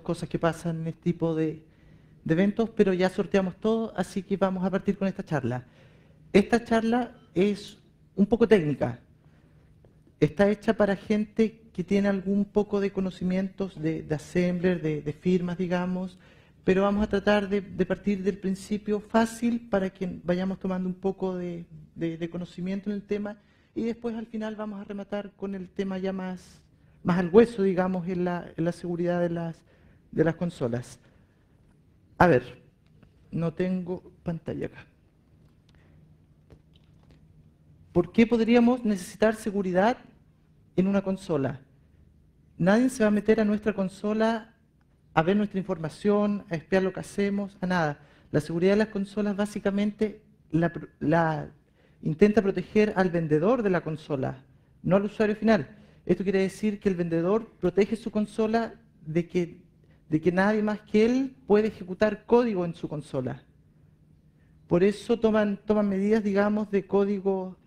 cosas que pasan en este tipo de eventos, pero ya sorteamos todo, así que vamos a partir con esta charla. Esta charla es un poco técnica. Está hecha para gente que tiene algún poco de conocimientos de assembler, de firmas, digamos, pero vamos a tratar de partir del principio fácil para que vayamos tomando un poco de conocimiento en el tema y después al final vamos a rematar con el tema ya más al hueso, digamos, en la seguridad de las consolas. A ver, no tengo pantalla acá. ¿Por qué podríamos necesitar seguridad en una consola? Nadie se va a meter a nuestra consola a ver nuestra información, a espiar lo que hacemos, a nada. La seguridad de las consolas básicamente la intenta proteger al vendedor de la consola, no al usuario final. Esto quiere decir que el vendedor protege su consola de que nadie más que él puede ejecutar código en su consola. Por eso toman medidas, digamos, de código,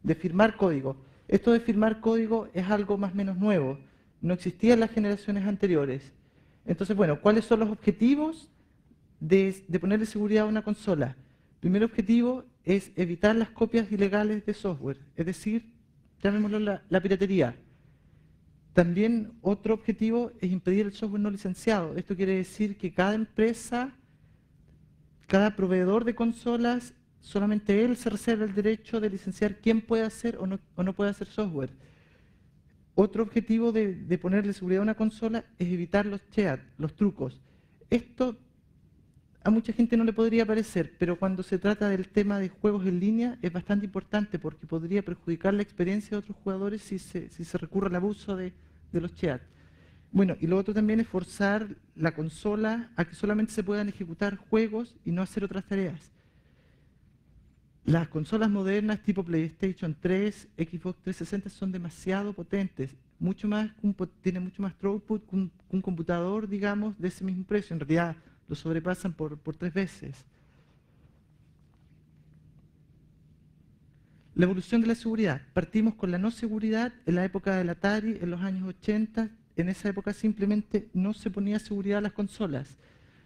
de firmar código. Esto de firmar código es algo más o menos nuevo. No existía en las generaciones anteriores. Entonces, bueno, ¿cuáles son los objetivos de ponerle seguridad a una consola? El primer objetivo es evitar las copias ilegales de software, es decir, llamémoslo la piratería. También otro objetivo es impedir el software no licenciado. Esto quiere decir que cada empresa, cada proveedor de consolas, solamente él se reserva el derecho de licenciar quién puede hacer o no puede hacer software. Otro objetivo de ponerle seguridad a una consola es evitar los cheats, los trucos. Esto a mucha gente no le podría parecer, pero cuando se trata del tema de juegos en línea es bastante importante porque podría perjudicar la experiencia de otros jugadores si se recurre al abuso de los cheats. Bueno, y lo otro también es forzar la consola a que solamente se puedan ejecutar juegos y no hacer otras tareas. Las consolas modernas tipo PlayStation 3, Xbox 360 son demasiado potentes, tienen mucho más throughput que un computador, digamos, de ese mismo precio. En realidad lo sobrepasan por 3 veces. La evolución de la seguridad. Partimos con la no seguridad en la época del Atari, en los años 80. En esa época simplemente no se ponía seguridad a las consolas.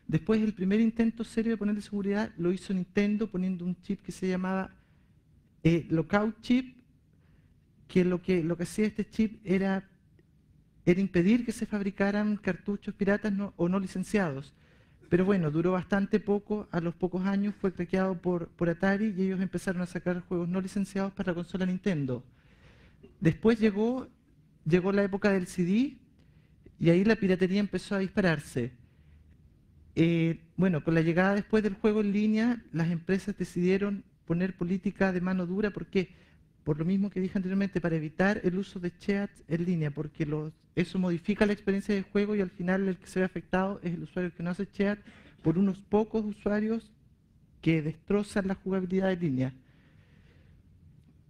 Después, el primer intento serio de ponerle seguridad lo hizo Nintendo poniendo un chip que se llamaba Lockout Chip, que lo que hacía este chip era impedir que se fabricaran cartuchos piratas o no licenciados. Pero bueno, duró bastante poco, a los pocos años fue craqueado por Atari y ellos empezaron a sacar juegos no licenciados para la consola Nintendo. Después llegó la época del CD y ahí la piratería empezó a dispararse. Bueno, con la llegada después del juego en línea, las empresas decidieron poner política de mano dura. ¿Por qué? Por lo mismo que dije anteriormente, para evitar el uso de chats en línea, porque eso modifica la experiencia de juego y al final el que se ve afectado es el usuario que no hace chat por unos pocos usuarios que destrozan la jugabilidad en línea.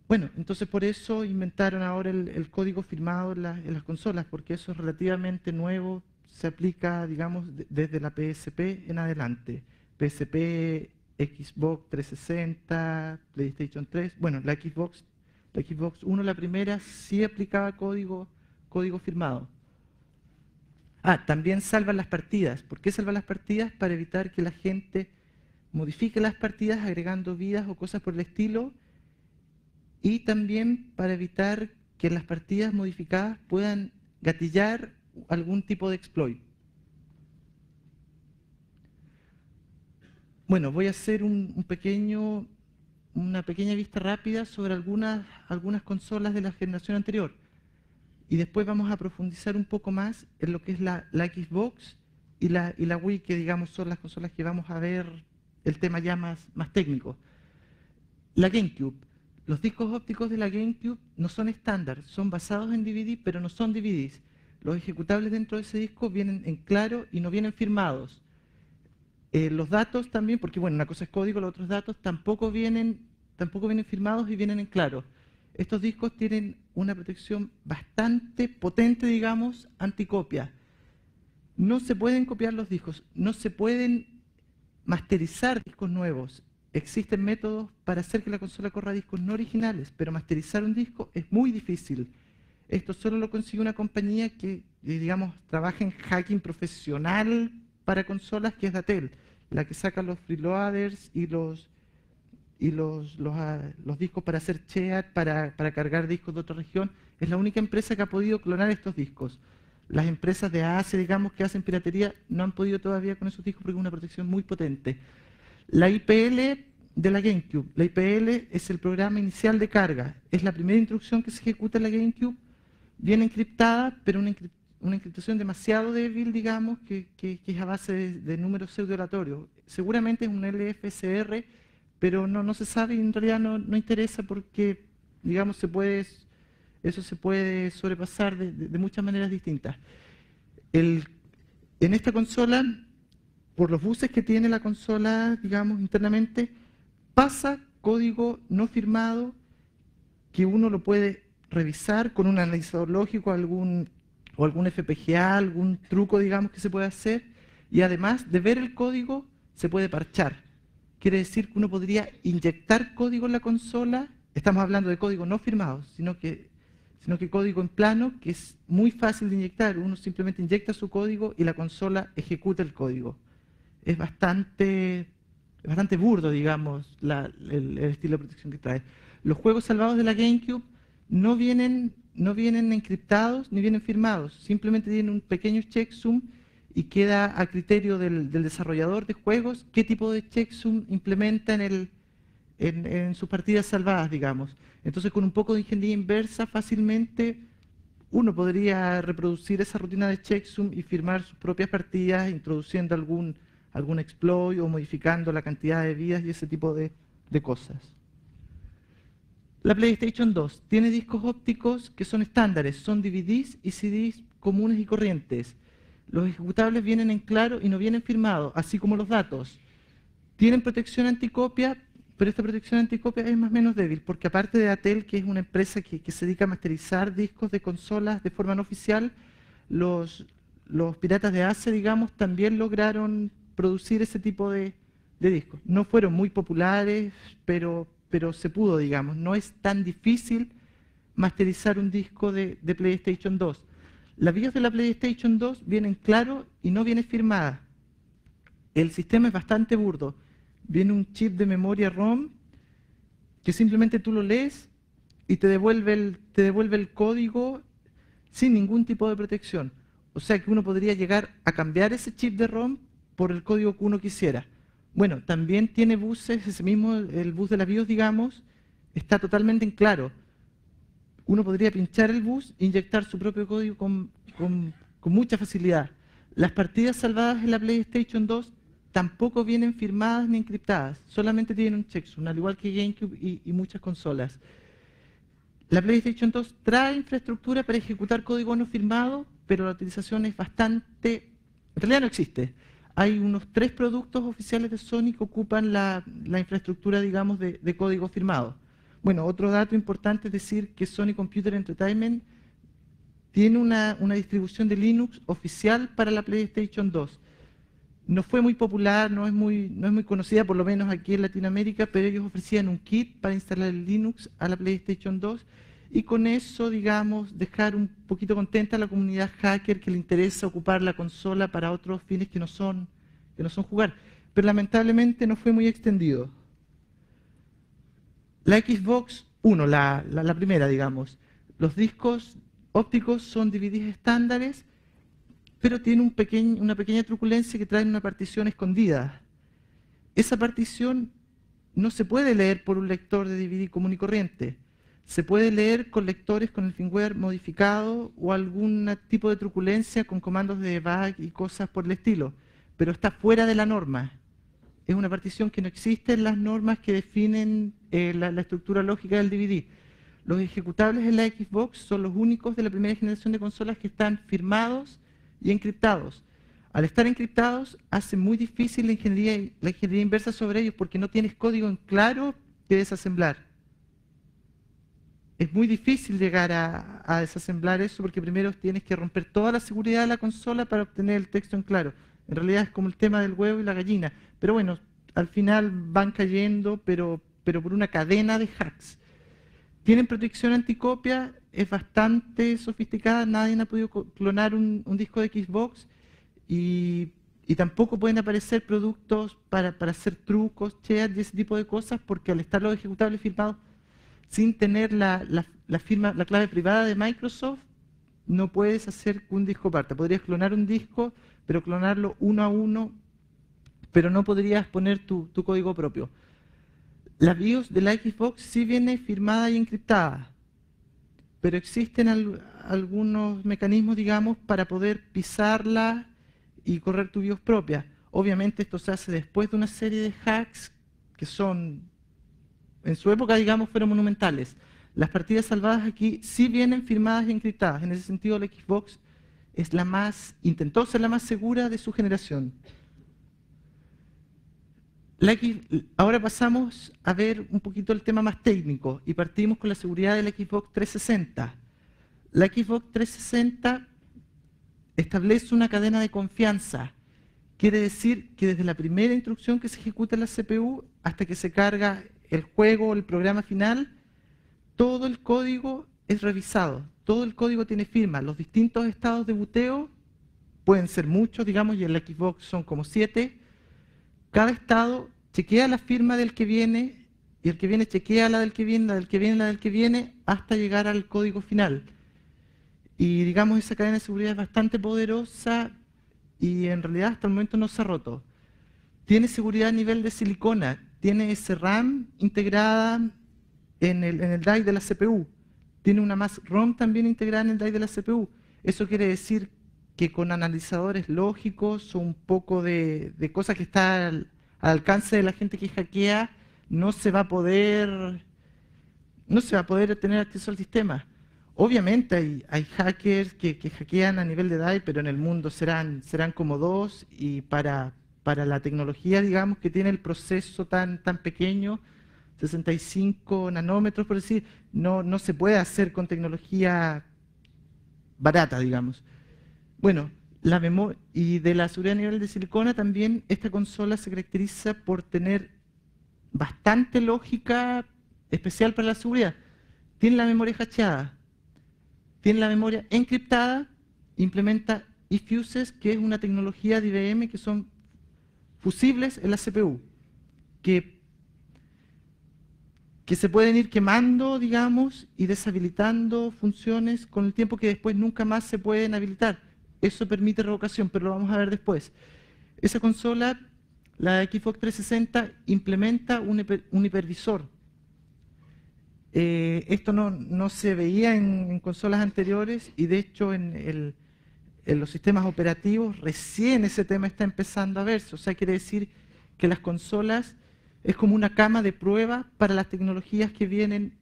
Bueno, entonces por eso inventaron ahora el código firmado en las consolas, porque eso es relativamente nuevo, se aplica, digamos, desde la PSP en adelante. PSP, Xbox 360, PlayStation 3, bueno, la Xbox 1, la primera, sí aplicaba código firmado. También salvan las partidas. ¿Por qué salvan las partidas? Para evitar que la gente modifique las partidas agregando vidas o cosas por el estilo, y también para evitar que las partidas modificadas puedan gatillar algún tipo de exploit. Bueno, voy a hacer una pequeña vista rápida sobre algunas consolas de la generación anterior. Y después vamos a profundizar un poco más en lo que es la Xbox y la Wii, que digamos son las consolas que vamos a ver el tema ya más técnico. La GameCube. Los discos ópticos de la GameCube no son estándar, son basados en DVD, pero no son DVDs. Los ejecutables dentro de ese disco vienen en claro y no vienen firmados. Los datos también, porque bueno, una cosa es código, los otros datos tampoco vienen firmados y vienen en claro. Estos discos tienen una protección bastante potente, digamos, anticopia. No se pueden copiar los discos, no se pueden masterizar discos nuevos. Existen métodos para hacer que la consola corra discos no originales, pero masterizar un disco es muy difícil. Esto solo lo consigue una compañía que digamos, trabaja en hacking profesional para consolas, que es Datel, la que saca los freeloaders y los discos para hacer share, para cargar discos de otra región. Es la única empresa que ha podido clonar estos discos. Las empresas de Asia, digamos, que hacen piratería, no han podido todavía con esos discos porque es una protección muy potente. La IPL de la GameCube. La IPL es el programa inicial de carga. Es la primera instrucción que se ejecuta en la GameCube. Viene encriptada, pero una encriptación demasiado débil, digamos, que es a base de números pseudo-aleatorios. Seguramente es un LFSR, pero no se sabe y en realidad no interesa porque, digamos, eso se puede sobrepasar de muchas maneras distintas. En esta consola, por los buses que tiene la consola, digamos, internamente, pasa código no firmado que uno lo puede revisar con un analizador lógico, o algún FPGA, algún truco, digamos, que se puede hacer, y además de ver el código, se puede parchar. Quiere decir que uno podría inyectar código en la consola, estamos hablando de código no firmado, sino que código en plano, que es muy fácil de inyectar. Uno simplemente inyecta su código y la consola ejecuta el código. Es bastante burdo, digamos, el estilo de protección que trae. Los juegos salvados de la GameCube no vienen encriptados ni vienen firmados, simplemente tienen un pequeño checksum y queda a criterio del desarrollador de juegos qué tipo de checksum implementa en sus partidas salvadas, digamos. Entonces, con un poco de ingeniería inversa, fácilmente uno podría reproducir esa rutina de checksum y firmar sus propias partidas, introduciendo algún exploit o modificando la cantidad de vidas y ese tipo de cosas. La PlayStation 2 tiene discos ópticos que son estándares, son DVDs y CDs comunes y corrientes. Los ejecutables vienen en claro y no vienen firmados, así como los datos. Tienen protección anticopia, pero esta protección anticopia es más o menos débil, porque aparte de Atel, que es una empresa que se dedica a masterizar discos de consolas de forma no oficial, los piratas de Asia, digamos, también lograron producir ese tipo de discos. No fueron muy populares, pero se pudo, digamos. No es tan difícil masterizar un disco de PlayStation 2. La BIOS de la PlayStation 2 viene en claro y no viene firmada. El sistema es bastante burdo. Viene un chip de memoria ROM que simplemente tú lo lees y te devuelve el código sin ningún tipo de protección. O sea que uno podría llegar a cambiar ese chip de ROM por el código que uno quisiera. Bueno, también tiene buses, ese mismo, el bus de la BIOS, digamos, está totalmente en claro. Uno podría pinchar el bus e inyectar su propio código con mucha facilidad. Las partidas salvadas en la PlayStation 2 tampoco vienen firmadas ni encriptadas, solamente tienen un checksum, al igual que GameCube y muchas consolas. La PlayStation 2 trae infraestructura para ejecutar código no firmado, pero la utilización es bastante... En realidad no existe. Hay unos 3 productos oficiales de Sony que ocupan la infraestructura, digamos, de código firmado. Bueno, otro dato importante es decir que Sony Computer Entertainment tiene una distribución de Linux oficial para la PlayStation 2. No fue muy popular, no es muy conocida, por lo menos aquí en Latinoamérica, pero ellos ofrecían un kit para instalar el Linux a la PlayStation 2 y con eso, digamos, dejar un poquito contenta a la comunidad hacker que le interesa ocupar la consola para otros fines que no son jugar. Pero lamentablemente no fue muy extendido. La Xbox 1, la primera, digamos, los discos ópticos son DVDs estándares, pero tiene una pequeña truculencia que trae una partición escondida. Esa partición no se puede leer por un lector de DVD común y corriente. Se puede leer con lectores con el firmware modificado o algún tipo de truculencia con comandos de debug y cosas por el estilo, pero está fuera de la norma. Es una partición que no existe en las normas que definen la estructura lógica del DVD. Los ejecutables en la Xbox son los únicos de la primera generación de consolas que están firmados y encriptados. Al estar encriptados, hace muy difícil la ingeniería inversa sobre ellos porque no tienes código en claro que desasemblar. Es muy difícil llegar a desasemblar eso porque primero tienes que romper toda la seguridad de la consola para obtener el texto en claro. En realidad es como el tema del huevo y la gallina. Pero bueno, al final van cayendo, pero por una cadena de hacks. Tienen protección anticopia, es bastante sofisticada, nadie ha podido clonar un disco de Xbox y tampoco pueden aparecer productos para hacer trucos, shares y ese tipo de cosas, porque al estar los ejecutables firmados sin tener la clave privada de Microsoft, no puedes hacer que un disco parta. Podrías clonar un disco, pero clonarlo uno a uno, pero no podrías poner tu código propio. La BIOS de la Xbox sí viene firmada y encriptada, pero existen algunos mecanismos, digamos, para poder pisarla y correr tu BIOS propia. Obviamente esto se hace después de una serie de hacks que son, en su época, digamos, fueron monumentales. Las partidas salvadas aquí sí vienen firmadas y encriptadas. En ese sentido, la Xbox es intentó ser la más segura de su generación. Ahora pasamos a ver un poquito el tema más técnico y partimos con la seguridad de la Xbox 360. La Xbox 360 establece una cadena de confianza. Quiere decir que desde la primera instrucción que se ejecuta en la CPU hasta que se carga el juego o el programa final, todo el código es revisado, todo el código tiene firma. Los distintos estados de booteo pueden ser muchos, digamos, y en la Xbox son como 7. Cada estado chequea la firma del que viene, y el que viene chequea la del que viene, la del que viene, la del que viene, hasta llegar al código final. Y digamos, esa cadena de seguridad es bastante poderosa y en realidad hasta el momento no se ha roto. Tiene seguridad a nivel de silicona, tiene SRAM integrada en el DIE de la CPU, tiene una más ROM también integrada en el DIE de la CPU. Eso quiere decir que con analizadores lógicos o un poco de cosas que están al alcance de la gente que hackea, no se va a poder tener acceso al sistema. Obviamente hay hackers que hackean a nivel de DIE, pero en el mundo serán como 2, y para la tecnología, digamos, que tiene el proceso tan pequeño, 65 nanómetros, por decir, no se puede hacer con tecnología barata, digamos. Bueno, la memoria y de la seguridad a nivel de silicona también, esta consola se caracteriza por tener bastante lógica especial para la seguridad. Tiene la memoria hasheada, tiene la memoria encriptada, implementa eFuses, que es una tecnología de IBM que son fusibles en la CPU, que se pueden ir quemando, digamos, y deshabilitando funciones con el tiempo que después nunca más se pueden habilitar. Eso permite revocación, pero lo vamos a ver después. Esa consola, la Xbox 360, implementa un hipervisor. Esto no se veía en consolas anteriores y de hecho en los sistemas operativos recién ese tema está empezando a verse. O sea, quiere decir que las consolas es como una cama de prueba para las tecnologías que vienen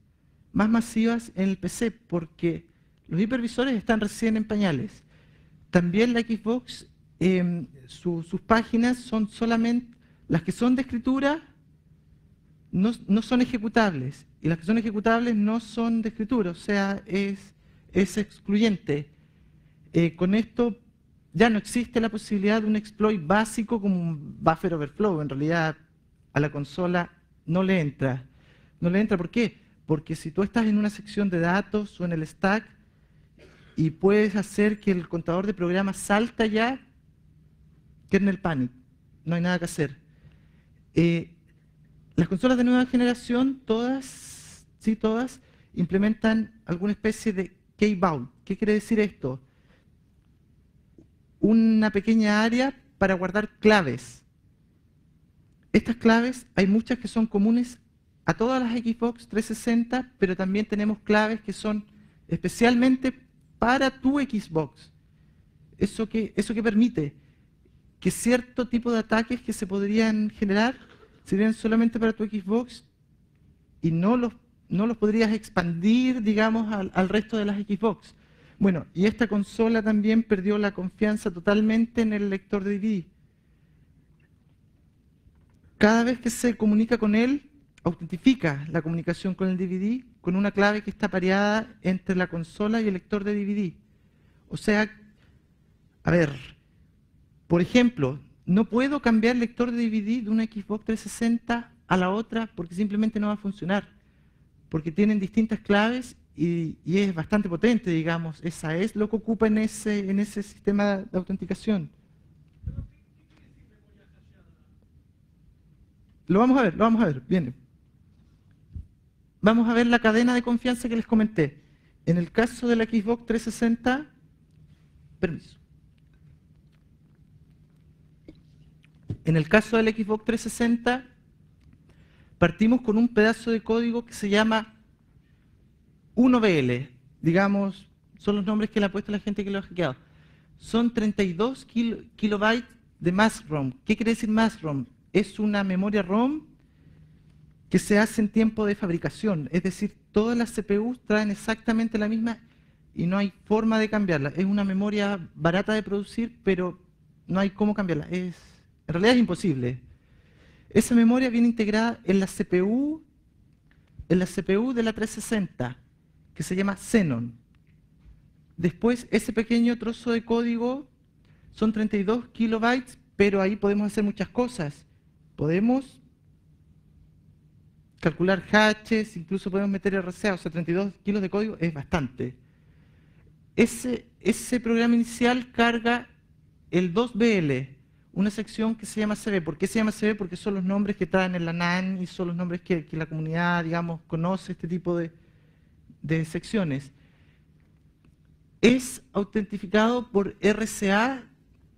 más masivas en el PC, porque los hipervisores están recién en pañales. También la Xbox, sus páginas son solamente, las que son de escritura no son ejecutables, y las que son ejecutables no son de escritura, o sea, es excluyente. Con esto ya no existe la posibilidad de un exploit básico como un buffer overflow. En realidad a la consola no le entra. No le entra, ¿por qué? Porque si tú estás en una sección de datos o en el stack y puedes hacer que el contador de programas salta ya, kernel panic, no hay nada que hacer. Las consolas de nueva generación, todas, implementan alguna especie de key-vault. ¿Qué quiere decir esto? Una pequeña área para guardar claves. Estas claves, hay muchas que son comunes a todas las Xbox 360, pero también tenemos claves que son especialmente para tu Xbox. ¿Eso qué permite? Que cierto tipo de ataques que se podrían generar serían solamente para tu Xbox y no los podrías expandir, digamos, al resto de las Xbox. Bueno, y esta consola también perdió la confianza totalmente en el lector de DVD. Cada vez que se comunica con él, autentifica la comunicación con el DVD con una clave que está pareada entre la consola y el lector de DVD. O sea, a ver, por ejemplo, no puedo cambiar el lector de DVD de una Xbox 360 a la otra porque simplemente no va a funcionar. Porque tienen distintas claves y es bastante potente, digamos. Esa es lo que ocupa en ese sistema de autenticación. Lo vamos a ver, bien. Vamos a ver la cadena de confianza que les comenté. En el caso de la Xbox 360, permiso. En el caso de la Xbox 360, partimos con un pedazo de código que se llama 1BL. Digamos, son los nombres que le ha puesto la gente que lo ha hackeado. Son 32 kilobytes de mask ROM. ¿Qué quiere decir mask ROM? Es una memoria ROM que se hace en tiempo de fabricación. Es decir, todas las CPUs traen exactamente la misma y no hay forma de cambiarla. Es una memoria barata de producir, pero no hay cómo cambiarla. En realidad es imposible. Esa memoria viene integrada en la CPU de la 360, que se llama Xenon. Después, ese pequeño trozo de código son 32 kilobytes, pero ahí podemos hacer muchas cosas. Podemos calcular hashes, incluso podemos meter RCA, o sea, 32 kilos de código es bastante. Ese programa inicial carga el 2BL, una sección que se llama CB. ¿Por qué se llama CB? Porque son los nombres que traen en la NAN y son los nombres que la comunidad, digamos, conoce este tipo de secciones. Es autentificado por RCA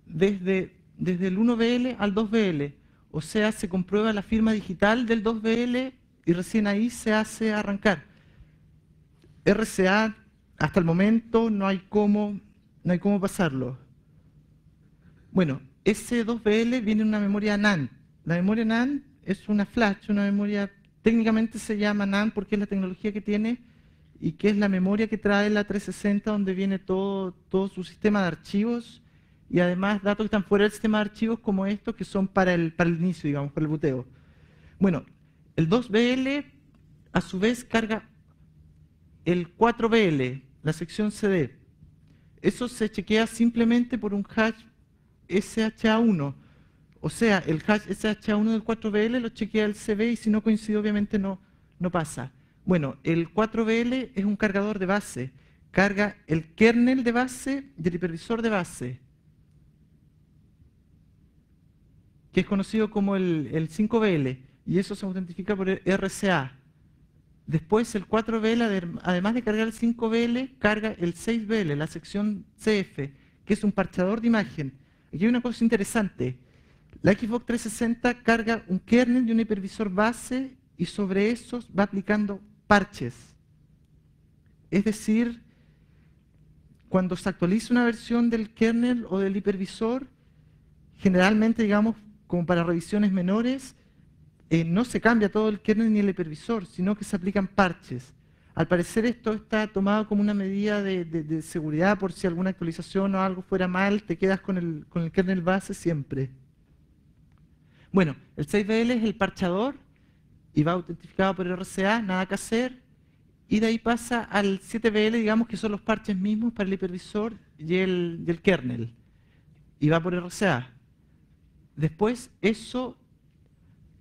desde el 1BL al 2BL. O sea, se comprueba la firma digital del 2BL y recién ahí se hace arrancar. RCA, hasta el momento, no hay cómo pasarlo. Bueno, ese 2BL viene en una memoria NAND. La memoria NAND es una flash, una memoria, técnicamente se llama NAND porque es la tecnología que tiene y que es la memoria que trae la 360 donde viene todo su sistema de archivos y además datos que están fuera del sistema de archivos como estos que son para el inicio, digamos, para el boteo. Bueno, el 2BL a su vez carga el 4BL, la sección CD. Eso se chequea simplemente por un hash SHA-1. O sea, el hash SHA-1 del 4BL lo chequea el CB y si no coincide obviamente no pasa. Bueno, el 4BL es un cargador de base. Carga el kernel de base y el hipervisor de base, que es conocido como el 5BL, y eso se autentifica por el RCA. Después el 4BL, además de cargar el 5BL, carga el 6BL, la sección CF, que es un parchador de imagen. Aquí hay una cosa interesante. La Xbox 360 carga un kernel y un hipervisor base y sobre esos va aplicando parches. Es decir, cuando se actualiza una versión del kernel o del hipervisor, generalmente, digamos, como para revisiones menores, no se cambia todo el kernel ni el hipervisor, sino que se aplican parches. Al parecer esto está tomado como una medida de seguridad por si alguna actualización o algo fuera mal, te quedas con el kernel base siempre. Bueno, el 6BL es el parchador y va autentificado por RCA, nada que hacer. Y de ahí pasa al 7BL, digamos que son los parches mismos para el hipervisor y el kernel. Y va por RCA. Después eso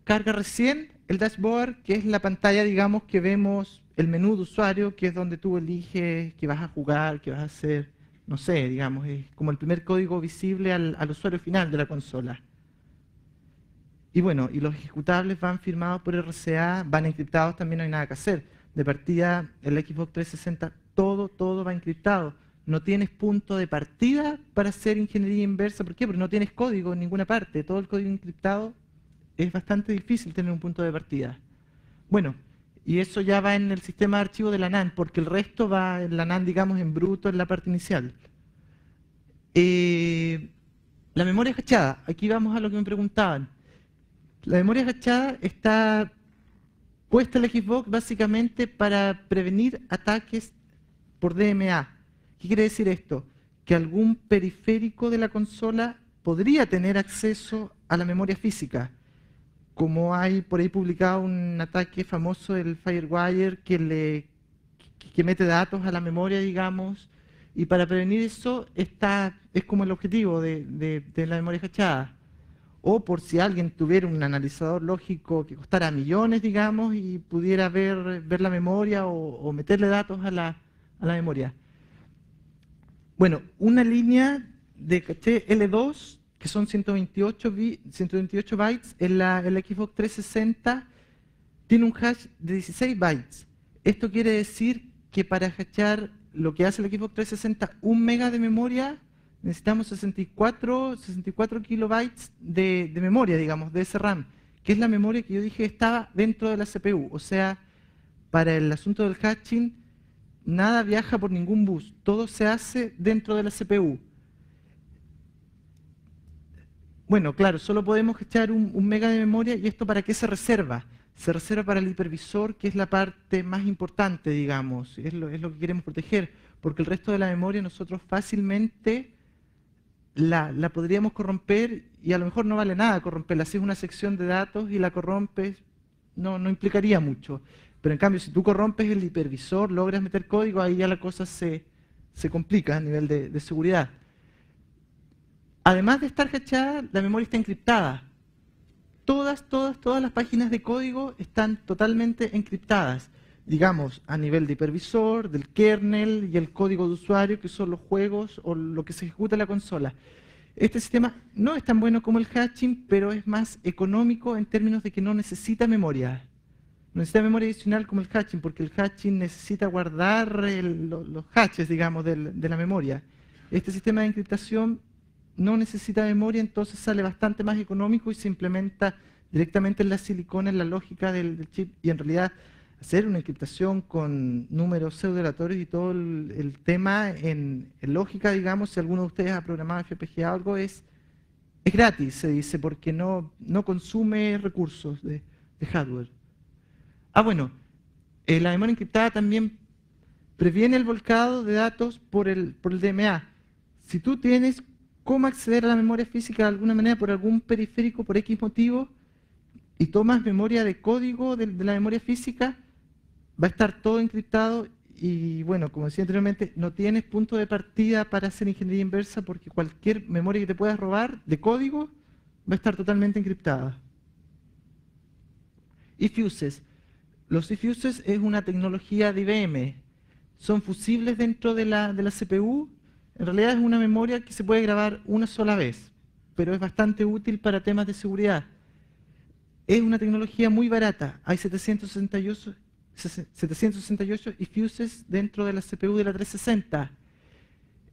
carga recién el dashboard, que es la pantalla, digamos, que vemos el menú de usuario, que es donde tú eliges qué vas a jugar, qué vas a hacer, no sé, digamos, es como el primer código visible al usuario final de la consola. Y bueno, y los ejecutables van firmados por RCA, van encriptados, también no hay nada que hacer. De partida, en la Xbox 360, todo va encriptado. No tienes punto de partida para hacer ingeniería inversa. ¿Por qué? Porque no tienes código en ninguna parte. Todo el código encriptado es bastante difícil tener un punto de partida. Bueno, y eso ya va en el sistema de archivo de la NAND, porque el resto va en la NAND, digamos, en bruto, en la parte inicial. La memoria hachada, aquí vamos a lo que me preguntaban. La memoria hachada está puesta en la Xbox básicamente para prevenir ataques por DMA. ¿Qué quiere decir esto? Que algún periférico de la consola podría tener acceso a la memoria física. Como hay por ahí publicado un ataque famoso del FireWire que mete datos a la memoria, digamos, y para prevenir eso es como el objetivo de la memoria hachada. o por si alguien tuviera un analizador lógico que costara millones, digamos, y pudiera ver la memoria o meterle datos a la memoria. Bueno, una línea de caché L2, que son 128 bytes, en la Xbox 360 tiene un hash de 16 bytes. Esto quiere decir que para hashar lo que hace el Xbox 360, 1 mega de memoria, necesitamos 64 kilobytes de memoria, digamos, de ese RAM, que es la memoria que yo dije estaba dentro de la CPU. O sea, para el asunto del hashing, nada viaja por ningún bus, todo se hace dentro de la CPU. Bueno, claro, solo podemos echar un mega de memoria, ¿y esto para qué se reserva? Se reserva para el hipervisor, que es la parte más importante, digamos, es lo que queremos proteger, porque el resto de la memoria nosotros fácilmente la podríamos corromper y a lo mejor no vale nada corromperla. Si es una sección de datos y la corrompes, no implicaría mucho. Pero en cambio, si tú corrompes el hipervisor, logras meter código, ahí ya la cosa se complica a nivel de seguridad. Además de estar hachada, la memoria está encriptada. Todas las páginas de código están totalmente encriptadas, digamos, a nivel de hipervisor, del kernel y el código de usuario, que son los juegos o lo que se ejecuta en la consola. Este sistema no es tan bueno como el hashing, pero es más económico en términos de que no necesita memoria. No necesita memoria adicional como el hashing, porque el hashing necesita guardar los hashes, digamos, de la memoria. Este sistema de encriptación no necesita memoria, entonces sale bastante más económico y se implementa directamente en la silicona, en la lógica del chip, y en realidad hacer una encriptación con números pseudo-aleatorios y todo el tema en lógica, digamos, si alguno de ustedes ha programado FPGA o algo, es gratis, se dice, porque no consume recursos de hardware. Ah, bueno, la memoria encriptada también previene el volcado de datos por el DMA. Si tú tienes cómo acceder a la memoria física de alguna manera por algún periférico, por X motivo, y tomas memoria de código de la memoria física, va a estar todo encriptado y, bueno, como decía anteriormente, no tienes punto de partida para hacer ingeniería inversa porque cualquier memoria que te puedas robar de código va a estar totalmente encriptada. eFuses. Los eFuses es una tecnología de IBM. Son fusibles dentro de la CPU. En realidad es una memoria que se puede grabar una sola vez, pero es bastante útil para temas de seguridad. Es una tecnología muy barata. Hay 768 eFuses dentro de la CPU de la 360.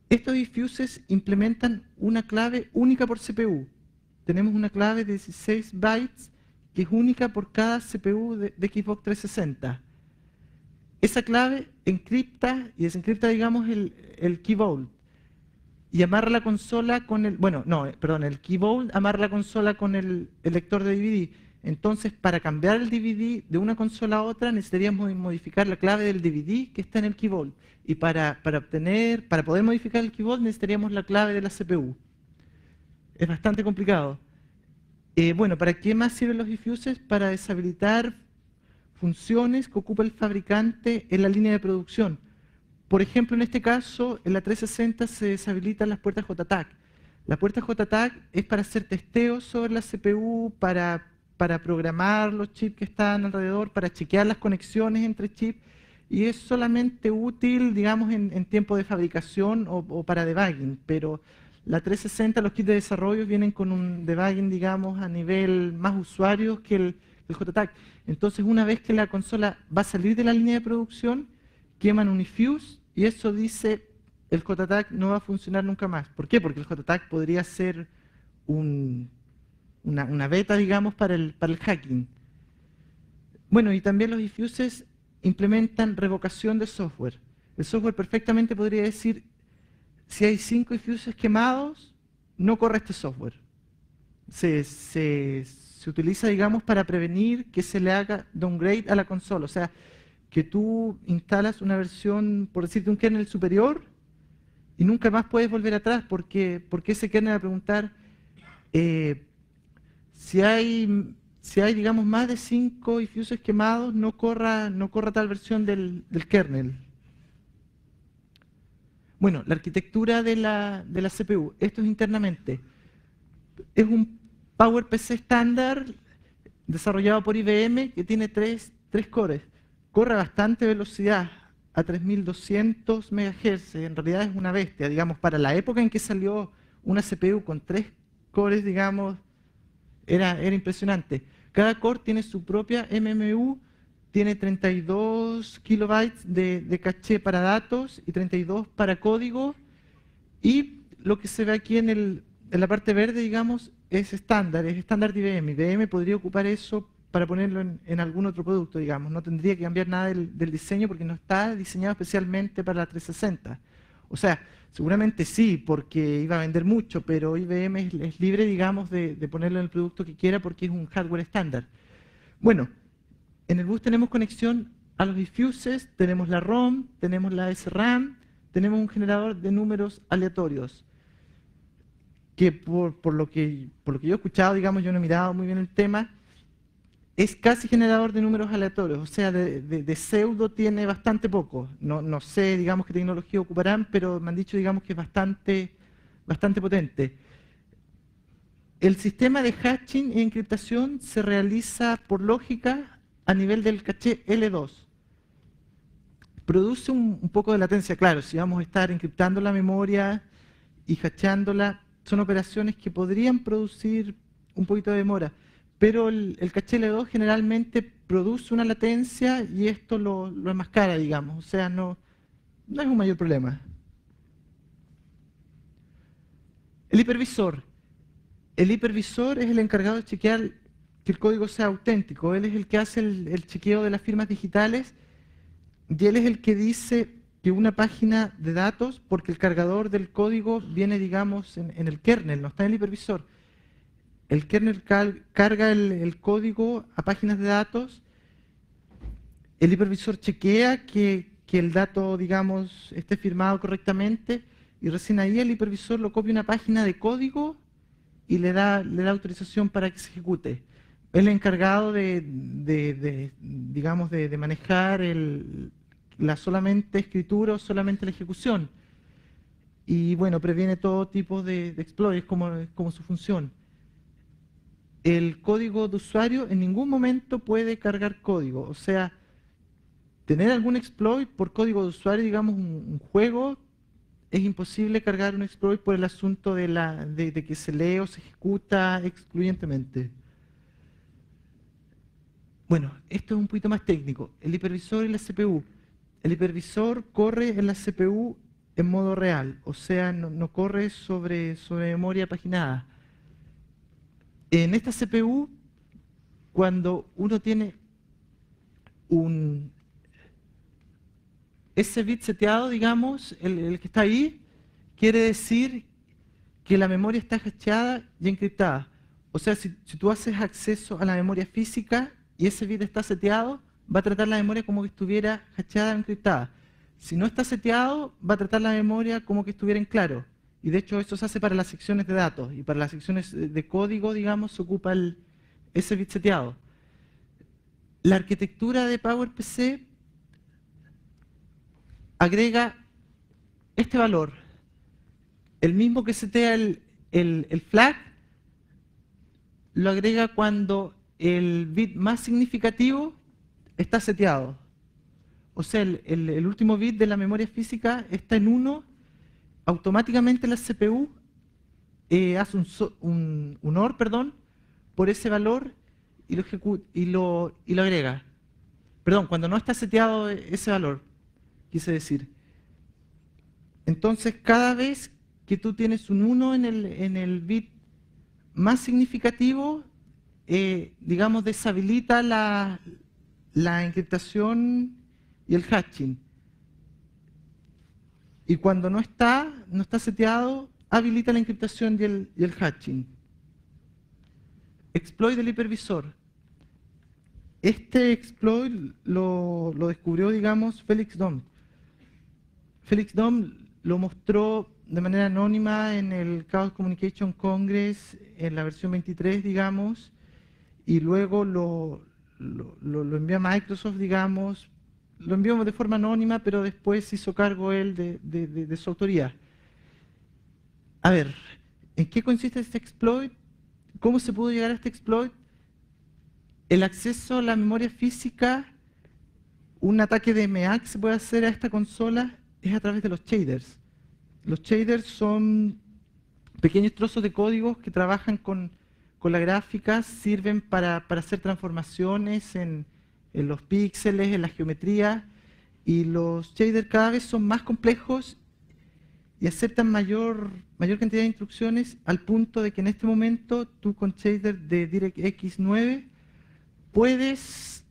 Estos eFuses implementan una clave única por CPU. Tenemos una clave de 16 bytes que es única por cada CPU de Xbox 360. Esa clave encripta y desencripta, digamos, el key vault y amarra la consola con el... Bueno, no, perdón, el key vault amarra la consola con el lector de DVD. Entonces, para cambiar el DVD de una consola a otra, necesitaríamos modificar la clave del DVD que está en el key vault. Y para poder modificar el key vault, necesitaríamos la clave de la CPU. Es bastante complicado. Bueno, ¿para qué más sirven los eFuses? Para deshabilitar funciones que ocupa el fabricante en la línea de producción. Por ejemplo, en este caso, en la 360 se deshabilitan las puertas JTAG. La puerta JTAG es para hacer testeos sobre la CPU, para programar los chips que están alrededor, para chequear las conexiones entre chips, y es solamente útil, digamos, en tiempo de fabricación o para debugging, pero la 360, los kits de desarrollo vienen con un debugging, digamos, a nivel más usuario que el JTAG. Entonces, una vez que la consola va a salir de la línea de producción, queman un eFuse y eso dice el JTAG no va a funcionar nunca más. ¿Por qué? Porque el JTAG podría ser una beta, digamos, para el hacking. Bueno, y también los eFuses implementan revocación de software. El software perfectamente podría decir, si hay 5 eFuses quemados, no corre este software. Se utiliza, digamos, para prevenir que se le haga downgrade a la consola. O sea, que tú instalas una versión, por decirte, un kernel superior y nunca más puedes volver atrás porque ese kernel va a preguntar si hay, digamos, más de 5 eFuses quemados, no corra tal versión del kernel. Bueno, la arquitectura de la CPU, esto es internamente. Es un PowerPC estándar, desarrollado por IBM, que tiene tres cores. Corre a bastante velocidad, a 3200 MHz. En realidad es una bestia, digamos, para la época en que salió una CPU con 3 cores, digamos, era impresionante. Cada core tiene su propia MMU, tiene 32 kilobytes de caché para datos y 32 para código. Y lo que se ve aquí en la parte verde, digamos, es estándar de IBM. IBM podría ocupar eso para ponerlo en algún otro producto, digamos. No tendría que cambiar nada del diseño porque no está diseñado especialmente para la 360. O sea, seguramente sí, porque iba a vender mucho, pero IBM es libre, digamos, de ponerlo en el producto que quiera porque es un hardware estándar. Bueno, en el bus tenemos conexión a los diffuses, tenemos la ROM, tenemos la SRAM, tenemos un generador de números aleatorios, que por lo que yo he escuchado, digamos, yo no he mirado muy bien el tema, es casi generador de números aleatorios, o sea, de pseudo tiene bastante poco. No sé, digamos, qué tecnología ocuparán, pero me han dicho, digamos, que es bastante potente. El sistema de hashing e encriptación se realiza por lógica a nivel del caché L2. Produce un poco de latencia, claro, si vamos a estar encriptando la memoria y hasheándola, son operaciones que podrían producir un poquito de demora, pero el caché L2 generalmente produce una latencia y esto lo enmascara, digamos, o sea, no es un mayor problema. El hipervisor. El hipervisor es el encargado de chequear que el código sea auténtico, él es el que hace el chequeo de las firmas digitales y él es el que dice que una página de datos, porque el cargador del código viene, digamos, en el kernel, no está en el hipervisor. El kernel carga el código a páginas de datos, el hipervisor chequea que el dato, digamos, esté firmado correctamente y recién ahí el hipervisor lo copia a una página de código y le da autorización para que se ejecute. Es el encargado digamos, de manejar la solamente escritura o solamente la ejecución. Y bueno, previene todo tipo de exploits como su función. El código de usuario en ningún momento puede cargar código. O sea, tener algún exploit por código de usuario, digamos, un juego, es imposible cargar un exploit por el asunto de que se lee o se ejecuta excluyentemente. Bueno, esto es un poquito más técnico. El hipervisor y la CPU. El hipervisor corre en la CPU en modo real, o sea, no corre sobre memoria paginada. En esta CPU, cuando uno tiene ese bit seteado, digamos, el que está ahí, quiere decir que la memoria está hasheada y encriptada. O sea, si tú haces acceso a la memoria física y ese bit está seteado, va a tratar la memoria como que estuviera hasheada o encriptada. Si no está seteado, va a tratar la memoria como que estuviera en claro. Y de hecho eso se hace para las secciones de datos. Y para las secciones de código, digamos, se ocupa ese bit seteado. La arquitectura de PowerPC agrega este valor. El mismo que setea el flag, lo agrega cuando el bit más significativo está seteado. O sea, el último bit de la memoria física está en 1, automáticamente la CPU hace un OR, por ese valor y lo agrega. Perdón, cuando no está seteado ese valor, quise decir. Entonces, cada vez que tú tienes un 1 en el bit más significativo, digamos, deshabilita la encriptación y el hashing. Y cuando no está seteado, habilita la encriptación y el hashing. Exploit del hipervisor. Este exploit lo descubrió, digamos, Felix Dom. Felix Dom lo mostró de manera anónima en el Chaos Communication Congress, en la versión 23, digamos, y luego lo envió a Microsoft, digamos, lo envió de forma anónima, pero después hizo cargo él de su autoría. A ver, ¿en qué consiste este exploit? ¿Cómo se pudo llegar a este exploit? El acceso a la memoria física, un ataque de MA que se puede hacer a esta consola es a través de los shaders. Los shaders son pequeños trozos de códigos que trabajan con la gráfica, sirven para hacer transformaciones en los píxeles, en la geometría, y los shaders cada vez son más complejos y aceptan mayor cantidad de instrucciones al punto de que en este momento tú con shader de DirectX 9 puedes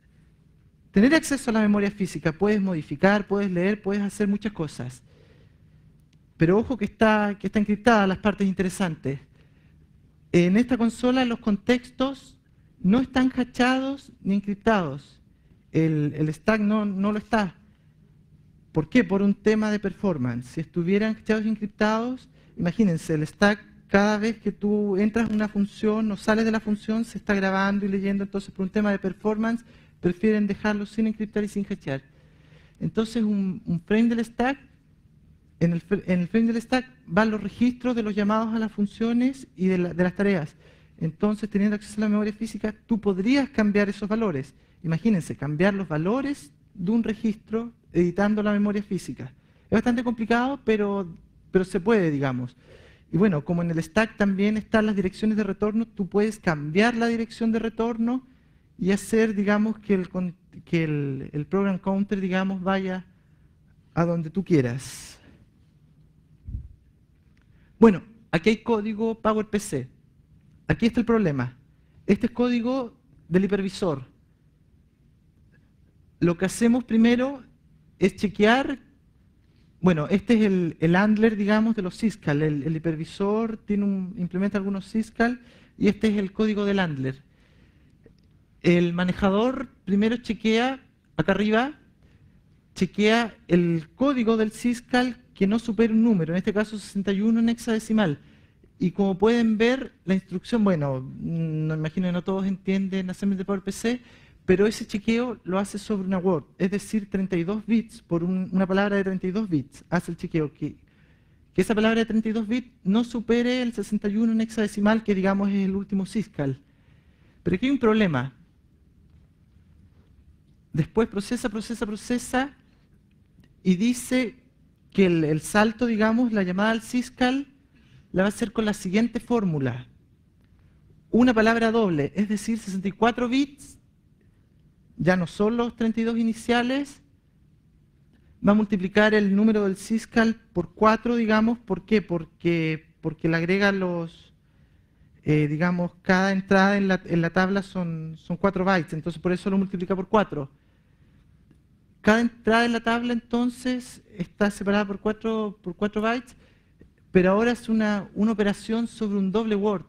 tener acceso a la memoria física, puedes modificar, puedes leer, puedes hacer muchas cosas. Pero ojo que está encriptada las partes interesantes. En esta consola los contextos no están hachados ni encriptados. El stack no lo está. ¿Por qué? Por un tema de performance. Si estuvieran hachados y encriptados, imagínense, el stack cada vez que tú entras en una función o sales de la función se está grabando y leyendo, entonces por un tema de performance prefieren dejarlo sin encriptar y sin hachar. Entonces un frame del stack, en el frame del stack van los registros de los llamados a las funciones y de las tareas. Entonces, teniendo acceso a la memoria física, tú podrías cambiar esos valores. Imagínense, cambiar los valores de un registro editando la memoria física. Es bastante complicado, pero se puede, digamos. Y bueno, como en el stack también están las direcciones de retorno, tú puedes cambiar la dirección de retorno y hacer, digamos, que el program counter, digamos, vaya a donde tú quieras. Bueno, aquí hay código PowerPC. Aquí está el problema. Este es código del hipervisor. Lo que hacemos primero es chequear. Bueno, este es el handler, digamos, de los syscall. El hipervisor implementa algunos syscall y este es el código del handler. El manejador primero chequea, acá arriba, chequea el código del syscall que no supere un número, en este caso 61 en hexadecimal. Y como pueden ver, la instrucción, bueno, no imagino que no todos entienden Assembly de PowerPC, pero ese chequeo lo hace sobre una word, es decir, 32 bits por una palabra de 32 bits. Hace el chequeo que esa palabra de 32 bits no supere el 61 en hexadecimal, que digamos es el último syscall. Pero aquí hay un problema. Después procesa y dice que el salto, digamos, la llamada al syscall la va a hacer con la siguiente fórmula. Una palabra doble, es decir, 64 bits, ya no son los 32 iniciales, va a multiplicar el número del syscall por 4, digamos. ¿Por qué? Porque le agrega digamos, cada entrada en la tabla son 4 bytes, entonces por eso lo multiplica por 4. Cada entrada en la tabla entonces está separada por 4 bytes, pero ahora es una operación sobre un doble word.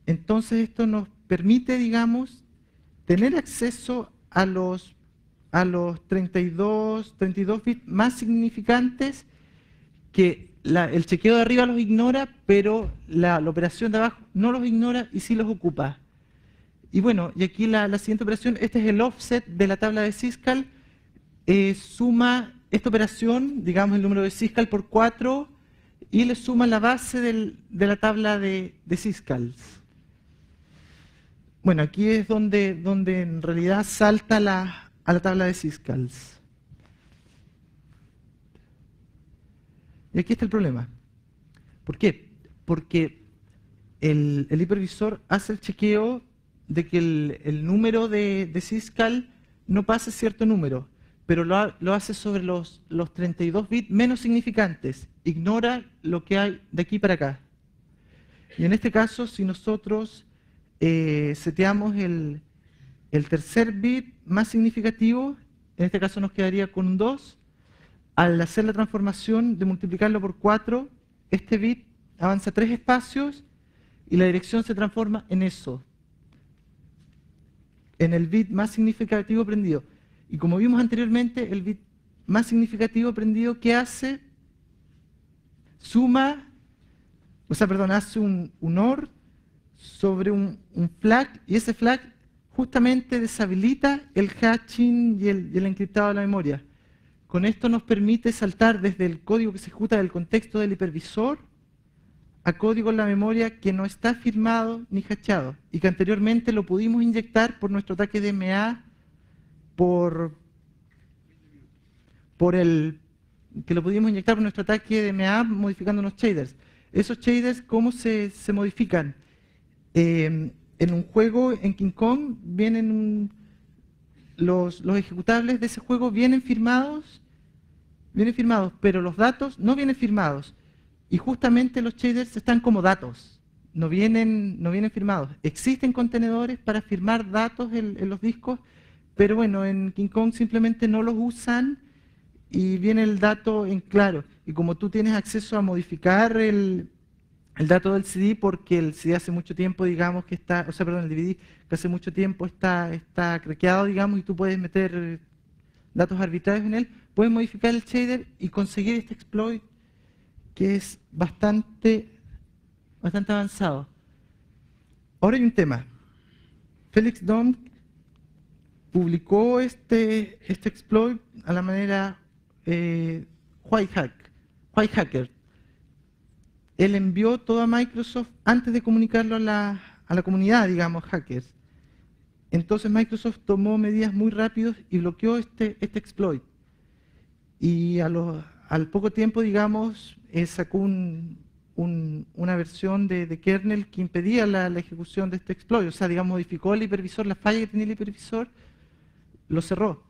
Entonces esto nos permite, digamos, tener acceso a los 32 bits más significantes, que el chequeo de arriba los ignora, pero la operación de abajo no los ignora y sí los ocupa. Y bueno, y aquí la siguiente operación, este es el offset de la tabla de syscall. Suma esta operación, digamos el número de syscall por 4 y le suma la base de la tabla de syscalls. Bueno, aquí es donde en realidad salta a la tabla de syscalls. Y aquí está el problema. ¿Por qué? Porque el hipervisor hace el chequeo de que el número de syscall no pase cierto número, pero lo hace sobre los 32 bits menos significantes. Ignora lo que hay de aquí para acá. Y en este caso, si nosotros seteamos el tercer bit más significativo, en este caso nos quedaría con un 2, al hacer la transformación de multiplicarlo por 4, este bit avanza 3 espacios y la dirección se transforma en eso, en el bit más significativo prendido. Y como vimos anteriormente, el bit más significativo prendido, ¿qué hace? Hace un OR sobre un flag, y ese flag justamente deshabilita el hashing y el encriptado de la memoria. Con esto nos permite saltar desde el código que se ejecuta del contexto del hipervisor a código en la memoria que no está firmado ni hachado y que anteriormente lo pudimos inyectar por nuestro ataque de DMA, que lo pudimos inyectar por nuestro ataque de DMA modificando unos shaders. Esos shaders, ¿cómo se modifican? En un juego, en King Kong, los ejecutables de ese juego vienen firmados, pero los datos no vienen firmados. Y justamente los shaders están como datos, no vienen firmados. Existen contenedores para firmar datos en los discos, pero bueno, en King Kong simplemente no los usan y viene el dato en claro. Y como tú tienes acceso a modificar el dato del CD, porque el CD hace mucho tiempo, digamos, que está, o sea, perdón, el DVD, que hace mucho tiempo está craqueado, digamos, y tú puedes meter datos arbitrarios en él, puedes modificar el shader y conseguir este exploit que es bastante avanzado. Ahora hay un tema. Felix Dom publicó este exploit a la manera white hacker. Él envió todo a Microsoft antes de comunicarlo a la comunidad, digamos, hackers. Entonces Microsoft tomó medidas muy rápidas y bloqueó este exploit. Y al poco tiempo, digamos, sacó una versión de kernel que impedía la ejecución de este exploit. O sea, digamos, modificó el hipervisor, la falla que tenía el hipervisor, lo cerró.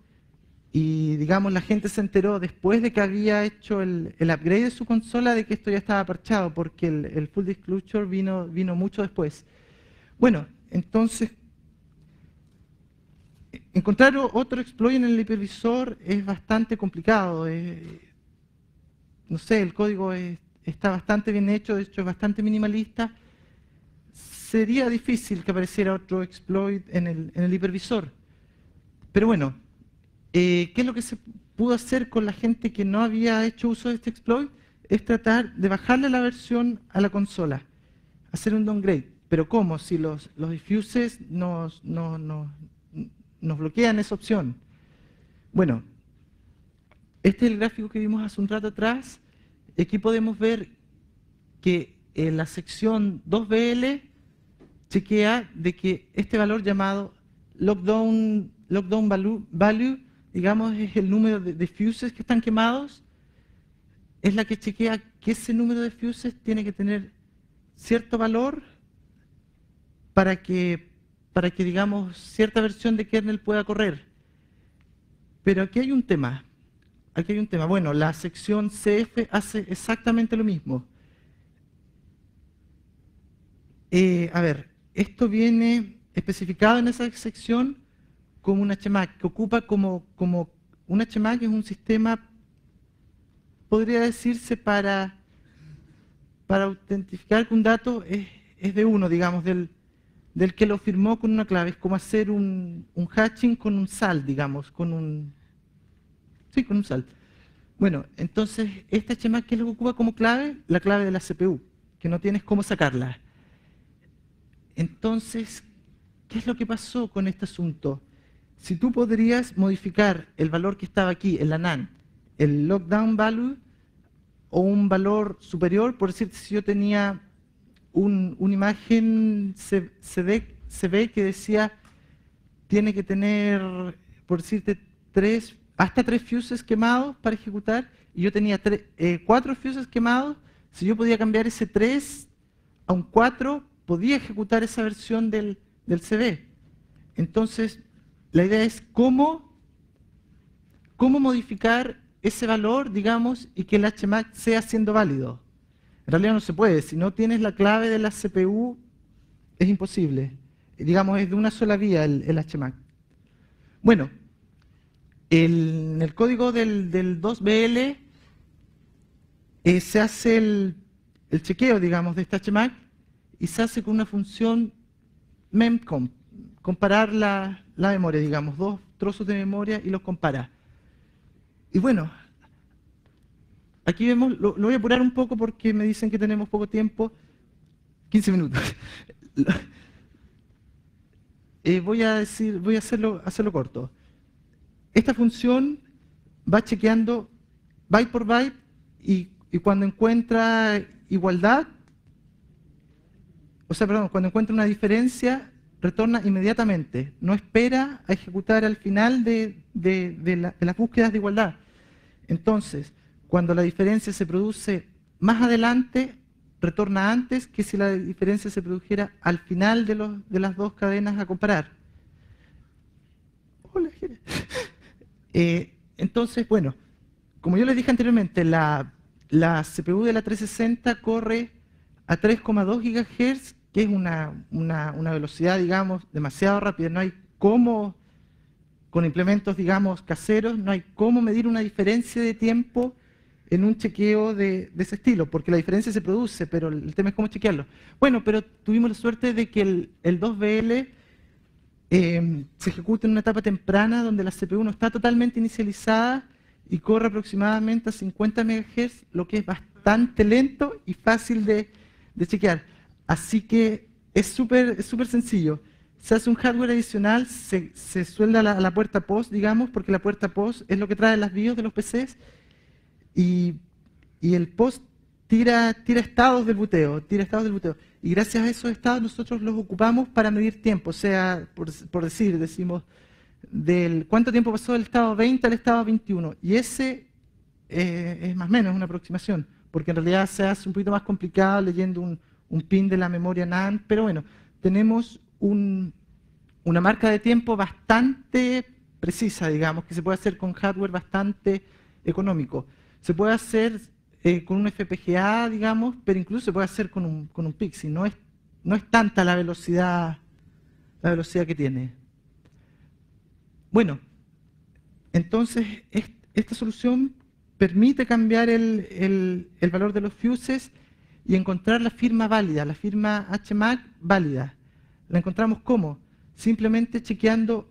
Y, digamos, la gente se enteró después de que había hecho el upgrade de su consola de que esto ya estaba parchado, porque el full disclosure vino mucho después. Bueno, entonces, encontrar otro exploit en el hipervisor es bastante complicado. No sé, el código está bastante bien hecho, de hecho es bastante minimalista. Sería difícil que apareciera otro exploit en el hipervisor. Pero bueno, ¿qué es lo que se pudo hacer con la gente que no había hecho uso de este exploit? Es tratar de bajarle la versión a la consola, hacer un downgrade. Pero ¿cómo? Si los diffuses nos bloquean esa opción. Bueno, este es el gráfico que vimos hace un rato atrás. Aquí podemos ver que en la sección 2BL chequea de que este valor llamado lockdown value, digamos, es el número de fuses que están quemados, es la que chequea que ese número de fuses tiene que tener cierto valor para que digamos, cierta versión de kernel pueda correr. Pero aquí hay un tema. Bueno, la sección CF hace exactamente lo mismo. A ver, esto viene especificado en esa sección como un HMAC, que ocupa como un HMAC es un sistema, podría decirse, para autentificar que un dato es de uno, digamos, del que lo firmó con una clave. Es como hacer un hatching con un sal, digamos, con un sal. Bueno, entonces, este HMAC, ¿qué es lo que ocupa como clave? La clave de la CPU, que no tienes cómo sacarla. Entonces, ¿qué es lo que pasó con este asunto? Si tú podrías modificar el valor que estaba aquí en la NAND, el lockdown value, o un valor superior, por decirte, si yo tenía una imagen CD que decía tiene que tener, por decirte, hasta 3 fuses quemados para ejecutar, y yo tenía 4 fuses quemados, si yo podía cambiar ese 3 a un 4, podía ejecutar esa versión del CD. Entonces, la idea es cómo modificar ese valor, digamos, y que el HMAC sea siendo válido. En realidad no se puede. Si no tienes la clave de la CPU, es imposible. Digamos, es de una sola vía el HMAC. Bueno, en el código del 2BL se hace el chequeo, digamos, de este HMAC y se hace con una función memcomp, comparar la memoria, digamos, 2 trozos de memoria y los compara. Y bueno, aquí vemos, lo voy a apurar un poco porque me dicen que tenemos poco tiempo, 15 minutos. Voy a hacerlo corto. Esta función va chequeando byte por byte y cuando encuentra igualdad, o sea, perdón, cuando encuentra una diferencia, retorna inmediatamente, no espera a ejecutar al final de las búsquedas de igualdad. Entonces, cuando la diferencia se produce más adelante, retorna antes que si la diferencia se produjera al final de las dos cadenas a comparar. Hola, Jere. Entonces, bueno, como yo les dije anteriormente, la CPU de la 360 corre a 3,2 GHz, que es una velocidad, digamos, demasiado rápida. No hay cómo, con implementos, digamos, caseros, no hay cómo medir una diferencia de tiempo en un chequeo de ese estilo, porque la diferencia se produce, pero el tema es cómo chequearlo. Bueno, pero tuvimos la suerte de que el 2BL se ejecuta en una etapa temprana donde la CPU no está totalmente inicializada y corre aproximadamente a 50 MHz, lo que es bastante lento y fácil de chequear. Así que es súper sencillo. Se hace un hardware adicional, se suelda la puerta POS, digamos, porque la puerta POS es lo que trae las BIOS de los PCs, y el POS tira estados del boteo, Y gracias a esos estados nosotros los ocupamos para medir tiempo. O sea, por decir, decimos, del cuánto tiempo pasó del estado 20 al estado 21. Y ese es más o menos una aproximación, porque en realidad se hace un poquito más complicado leyendo un pin de la memoria NAND. Pero bueno, tenemos una marca de tiempo bastante precisa, digamos, que se puede hacer con hardware bastante económico. Se puede hacer con un FPGA, digamos, pero incluso se puede hacer con un PIXI. No es tanta la velocidad que tiene. Bueno, entonces esta solución permite cambiar el valor de los fuses y encontrar la firma válida, la firma HMAC válida. ¿La encontramos cómo? Simplemente chequeando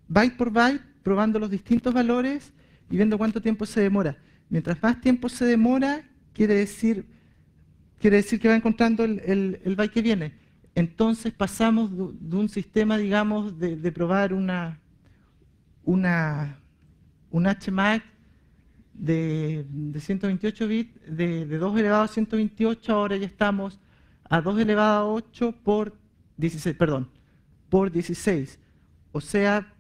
byte por byte, probando los distintos valores y viendo cuánto tiempo se demora. Mientras más tiempo se demora, quiere decir que va encontrando el byte que viene. Entonces pasamos de un sistema, digamos, de probar un HMAC de 128 bits, de 2 elevado a 128, ahora ya estamos a 2 elevado a 8 por 16, perdón, por 16. O sea,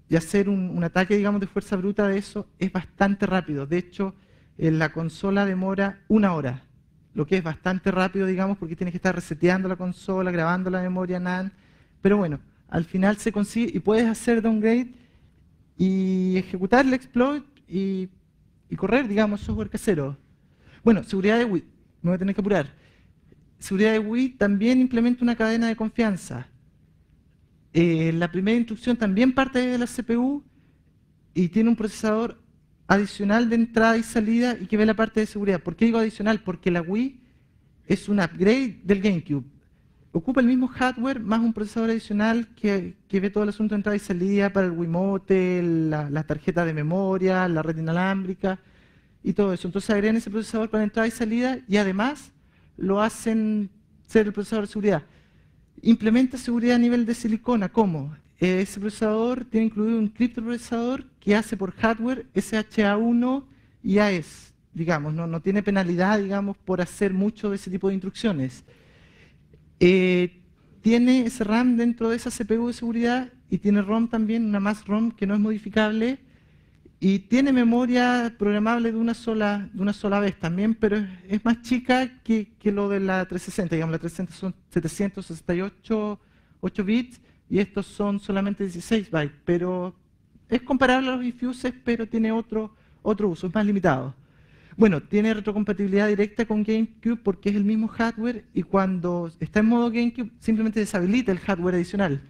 y hacer un ataque, digamos, de fuerza bruta de eso es bastante rápido. De hecho, en la consola demora 1 hora, lo que es bastante rápido, digamos, porque tienes que estar reseteando la consola, grabando la memoria NAND. Pero bueno, al final se consigue y puedes hacer downgrade y ejecutar el exploit y correr, digamos, software casero. Bueno, seguridad de Wii, me voy a tener que apurar. Seguridad de Wii también implementa una cadena de confianza. La primera instrucción también parte de la CPU y tiene un procesador adicional de entrada y salida y que ve la parte de seguridad. ¿Por qué digo adicional? Porque la Wii es un upgrade del GameCube. Ocupa el mismo hardware más un procesador adicional que ve todo el asunto de entrada y salida para el Wiimote, la tarjeta de memoria, la red inalámbrica y todo eso. Entonces agregan ese procesador para entrada y salida y además lo hacen ser el procesador de seguridad. Implementa seguridad a nivel de silicona. ¿Cómo? Ese procesador tiene incluido un criptoprocesador que hace por hardware SHA-1 y AES, digamos, no tiene penalidad, digamos, por hacer mucho de ese tipo de instrucciones. Tiene ese RAM dentro de esa CPU de seguridad y tiene ROM también, una más ROM que no es modificable, y tiene memoria programable de una sola vez también, pero es más chica que lo de la 360. Digamos, la 360 son 768 8 bits y estos son solamente 16 bytes. Pero es comparable a los eFuses, pero tiene otro uso, es más limitado. Bueno, tiene retrocompatibilidad directa con GameCube porque es el mismo hardware y cuando está en modo GameCube simplemente deshabilita el hardware adicional.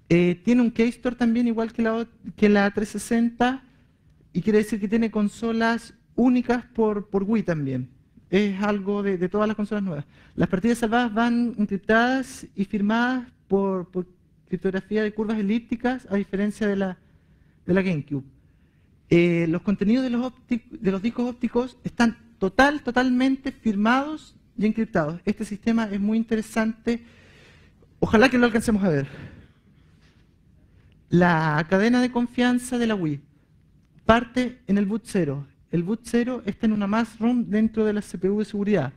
Tiene un Keystore también igual que la 360. Y quiere decir que tiene consolas únicas por Wii también. Es algo de todas las consolas nuevas. Las partidas salvadas van encriptadas y firmadas por criptografía de curvas elípticas, a diferencia de la GameCube. Los contenidos de los discos ópticos están totalmente firmados y encriptados. Este sistema es muy interesante. Ojalá que lo alcancemos a ver. La cadena de confianza de la Wii parte en el boot 0. El boot 0 está en una mass ROM dentro de la CPU de seguridad.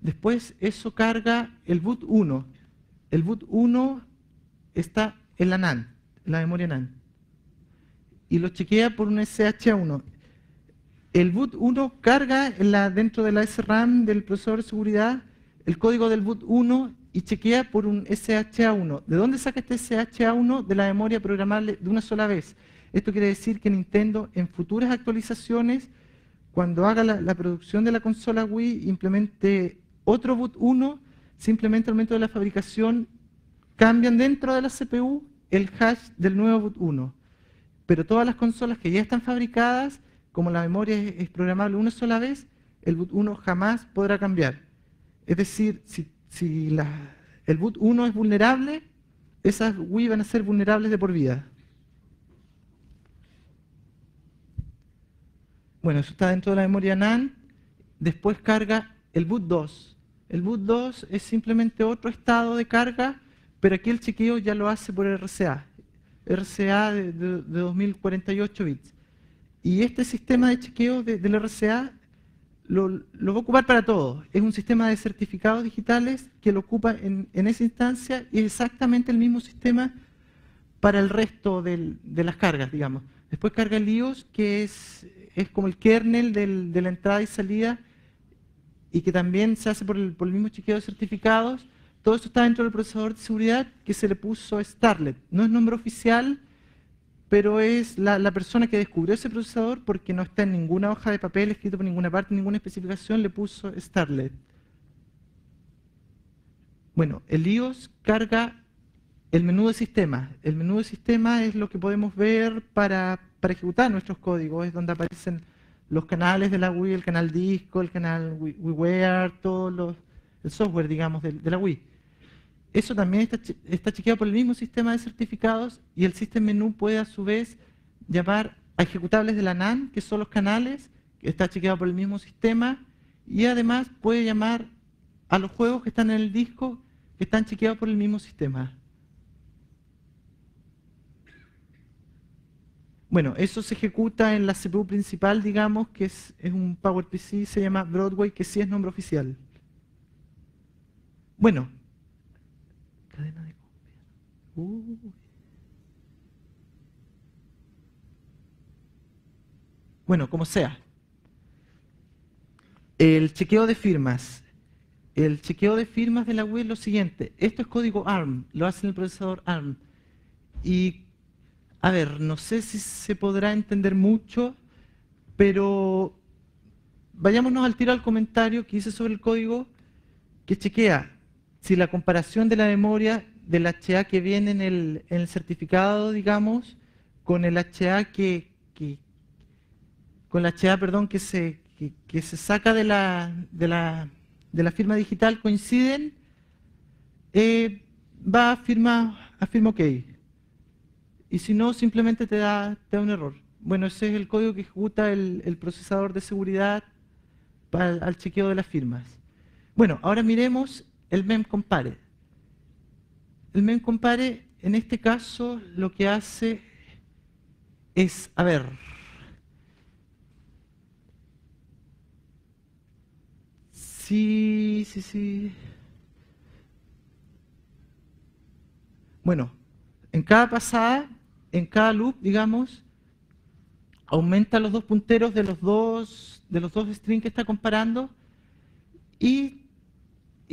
Después eso carga el boot 1. El boot 1 está en la NAND, en la memoria NAND. Y lo chequea por un SHA-1. El boot 1 carga dentro de la SRAM del procesador de seguridad el código del boot 1 y chequea por un SHA-1. ¿De dónde saca este SHA-1? De la memoria programable de una sola vez. Esto quiere decir que Nintendo en futuras actualizaciones, cuando haga la producción de la consola Wii, implemente otro boot 1, simplemente al momento de la fabricación cambian dentro de la CPU el hash del nuevo boot 1. Pero todas las consolas que ya están fabricadas, como la memoria es programable una sola vez, el boot 1 jamás podrá cambiar. Es decir, si el boot 1 es vulnerable, esas Wii van a ser vulnerables de por vida. Bueno, eso está dentro de la memoria NAND. Después carga el boot 2. El boot 2 es simplemente otro estado de carga, pero aquí el chequeo ya lo hace por RCA. RCA de 2048 bits. Y este sistema de chequeo del RCA lo va a ocupar para todo. Es un sistema de certificados digitales que lo ocupa en esa instancia y es exactamente el mismo sistema para el resto de las cargas, digamos. Después carga el IOS, que es como el kernel de la entrada y salida y que también se hace por el mismo chequeo de certificados. Todo eso está dentro del procesador de seguridad que se le puso Starlet. No es nombre oficial, pero es la persona que descubrió ese procesador, porque no está en ninguna hoja de papel escrito por ninguna parte, ninguna especificación, le puso Starlet. Bueno, el IOS carga el menú de sistema. El menú de sistema es lo que podemos ver para ejecutar nuestros códigos, es donde aparecen los canales de la Wii, el canal disco, el canal WiiWare, el software, digamos, de la Wii. Eso también está chequeado por el mismo sistema de certificados y el System Menú puede a su vez llamar a ejecutables de la NAND, que son los canales, que está chequeado por el mismo sistema, y además puede llamar a los juegos que están en el disco, que están chequeados por el mismo sistema. Bueno, eso se ejecuta en la CPU principal, digamos, que es un PowerPC, se llama Broadway, que sí es nombre oficial. Bueno, cadena de copia. Bueno, como sea. El chequeo de firmas. El chequeo de firmas de la Wii es lo siguiente. Esto es código ARM, lo hace en el procesador ARM. Y, a ver, no sé si se podrá entender mucho, pero vayámonos al tiro al comentario que hice sobre el código, que chequea si la comparación de la memoria del HA que viene en el certificado, digamos, con el HA que se saca de la firma digital coinciden, va a firma OK. Y si no, simplemente te da un error. Bueno, ese es el código que ejecuta el procesador de seguridad al chequeo de las firmas. Bueno, ahora miremos el memcompare. El memcompare, en este caso, lo que hace es, a ver, sí. Bueno, en cada pasada, en cada loop, digamos, aumenta los dos punteros de los dos strings que está comparando y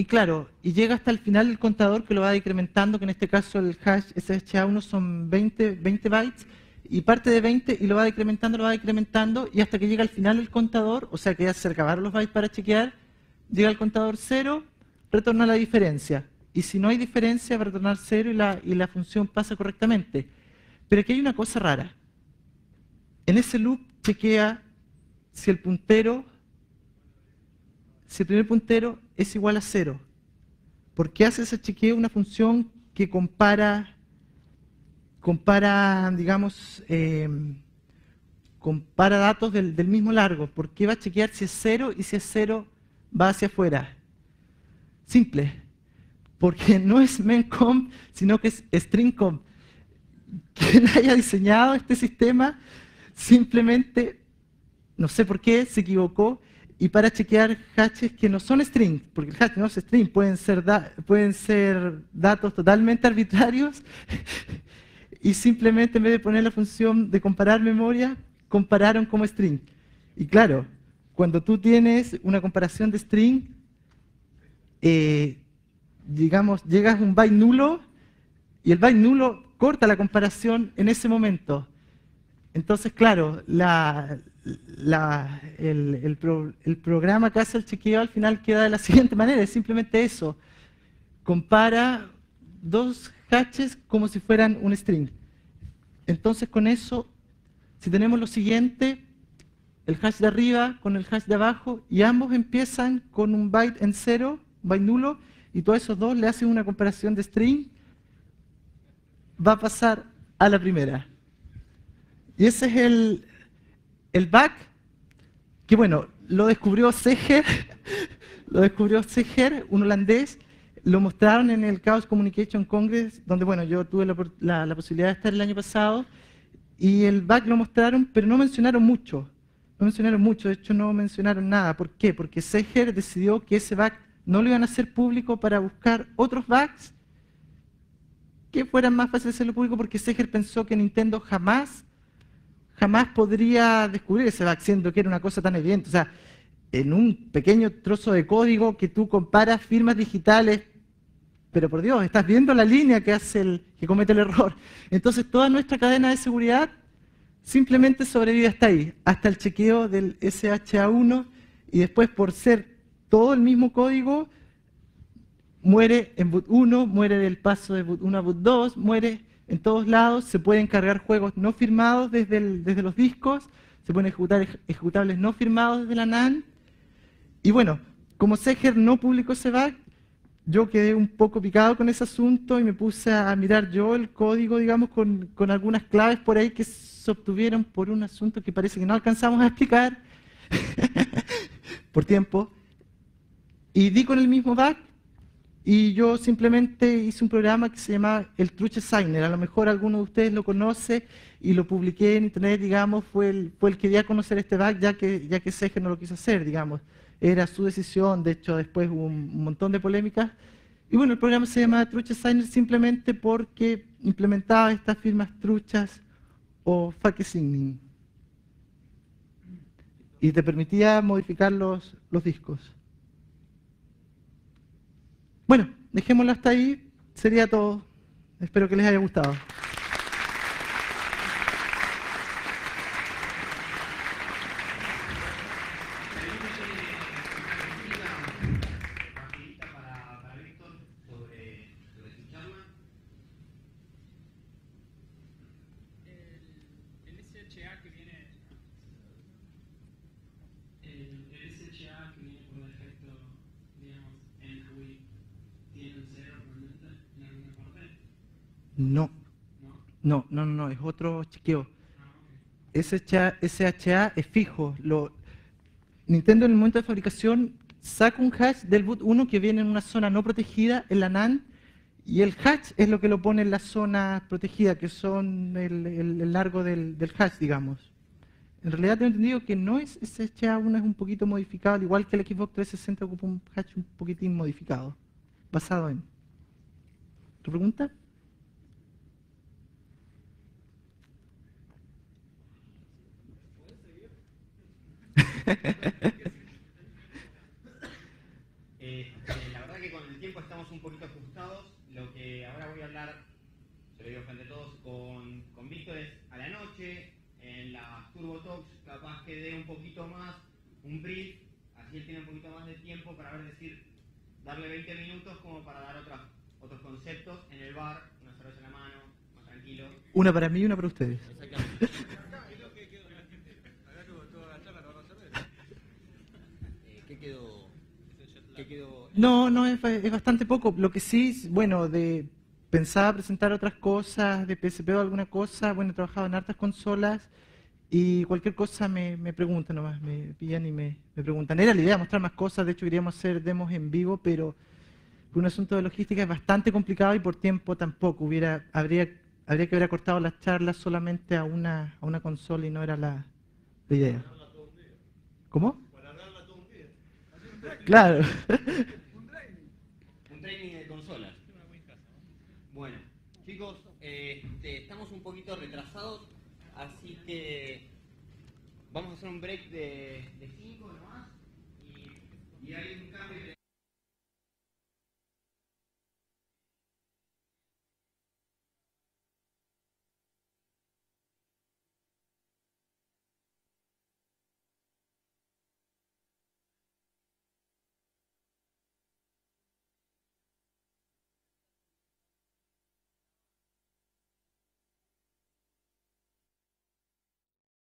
claro, y llega hasta el final del contador que lo va decrementando, que en este caso el hash SHA-1 son 20 bytes, y parte de 20 y lo va decrementando, y hasta que llega al final del contador, o sea que ya se acabaron los bytes para chequear, llega al contador 0, retorna la diferencia. Y si no hay diferencia, va a retornar 0 y la función pasa correctamente. Pero aquí hay una cosa rara. En ese loop chequea si el primer puntero es igual a 0. ¿Por qué hace ese chequeo? Una función que compara, digamos, compara datos del mismo largo. ¿Por qué va a chequear si es 0 y si es 0 va hacia afuera? Simple. Porque no es memcomp, sino que es stringcomp. Quien haya diseñado este sistema simplemente, no sé por qué, se equivocó. y para chequear hashes que no son string, porque el hash no es string, pueden ser datos totalmente arbitrarios, y simplemente en vez de poner la función de comparar memoria, compararon como string. Y claro, cuando tú tienes una comparación de string, digamos, llegas a un byte nulo, y el byte nulo corta la comparación en ese momento. Entonces, claro, el programa que hace el chequeo al final queda de la siguiente manera, es simplemente eso. Compara dos hashes como si fueran un string. Entonces, con eso, si tenemos lo siguiente, el hash de arriba con el hash de abajo, y ambos empiezan con un byte en cero, un byte nulo, y todos esos dos le hacen una comparación de string, va a pasar a la primera. Y ese es el bug que, bueno, lo descubrió Seger, un holandés, lo mostraron en el Chaos Communication Congress, donde, bueno, yo tuve la posibilidad de estar el año pasado, y el bug lo mostraron, pero no mencionaron mucho. No mencionaron mucho, de hecho no mencionaron nada. ¿Por qué? Porque Seger decidió que ese bug no lo iban a hacer público para buscar otros bugs que fueran más fáciles de hacerlo público, porque Seger pensó que Nintendo jamás podría descubrir ese bug, siendo que era una cosa tan evidente. O sea, en un pequeño trozo de código que tú comparas firmas digitales, pero por Dios, estás viendo la línea que comete el error. Entonces toda nuestra cadena de seguridad simplemente sobrevive hasta ahí, hasta el chequeo del SHA-1, y después, por ser todo el mismo código, muere en boot 1, muere del paso de boot 1 a boot 2, muere en todos lados. Se pueden cargar juegos no firmados desde los discos, se pueden ejecutar ejecutables no firmados desde la NAND. Y bueno, como Seger no publicó ese bug, yo quedé un poco picado con ese asunto y me puse a mirar yo el código, digamos, con algunas claves por ahí que se obtuvieron por un asunto que parece que no alcanzamos a explicar por tiempo. Y di con el mismo bug. Y yo simplemente hice un programa que se llamaba el Truth Designer. A lo mejor alguno de ustedes lo conoce, y lo publiqué en internet, digamos, fue el que dio a conocer este bug, ya que Seger no lo quiso hacer, digamos. Era su decisión, de hecho después hubo un montón de polémicas. Y bueno, el programa se llama Truth Designer simplemente porque implementaba estas firmas truchas o fake signing. Y te permitía modificar los discos. Bueno, dejémoslo hasta ahí, sería todo. Espero que les haya gustado. Rapidita para Víctor sobre su charla. El SHA que viene. El SHA que viene por defecto, digamos, en GUI, ¿tiene un cero realmente en alguna parte? No, ¿No? no, es otro chequeo. Ah, ok. SHA es fijo. Nintendo en el momento de fabricación saca un hash del boot 1 que viene en una zona no protegida en la NAND, y el hash es lo que lo pone en la zona protegida, que son el largo del hash, digamos. En realidad tengo entendido que no es SHA-1, es un poquito modificado, al igual que el Xbox 360 ocupa un hash un poquitín modificado, basado en. ¿Tu pregunta? La verdad que con el tiempo estamos un poquito ajustados. Lo que ahora voy a hablar, se lo digo frente a todos, con Víctor es a la noche, en las Turbo Talks, capaz que dé un poquito más, un brief, así él tiene un poquito más de tiempo para darle 20 minutos como para dar otros conceptos en el bar, una cerveza en la mano, más tranquilo. Una para mí y una para ustedes. Exactamente. ¿Qué quedó? No, es bastante poco. Lo que sí, bueno, pensaba presentar otras cosas, de PSP o alguna cosa. Bueno, he trabajado en hartas consolas, y cualquier cosa me preguntan nomás, me pillan y me preguntan. Era la idea mostrar más cosas, de hecho queríamos hacer demos en vivo, pero por un asunto de logística es bastante complicado, y por tiempo tampoco. Habría que haber acortado las charlas solamente a una consola, y no era la idea. ¿Cómo? Claro. Un training de consolas. Bueno, chicos, estamos un poquito retrasados, así que vamos a hacer un break de 5 nomás y hay un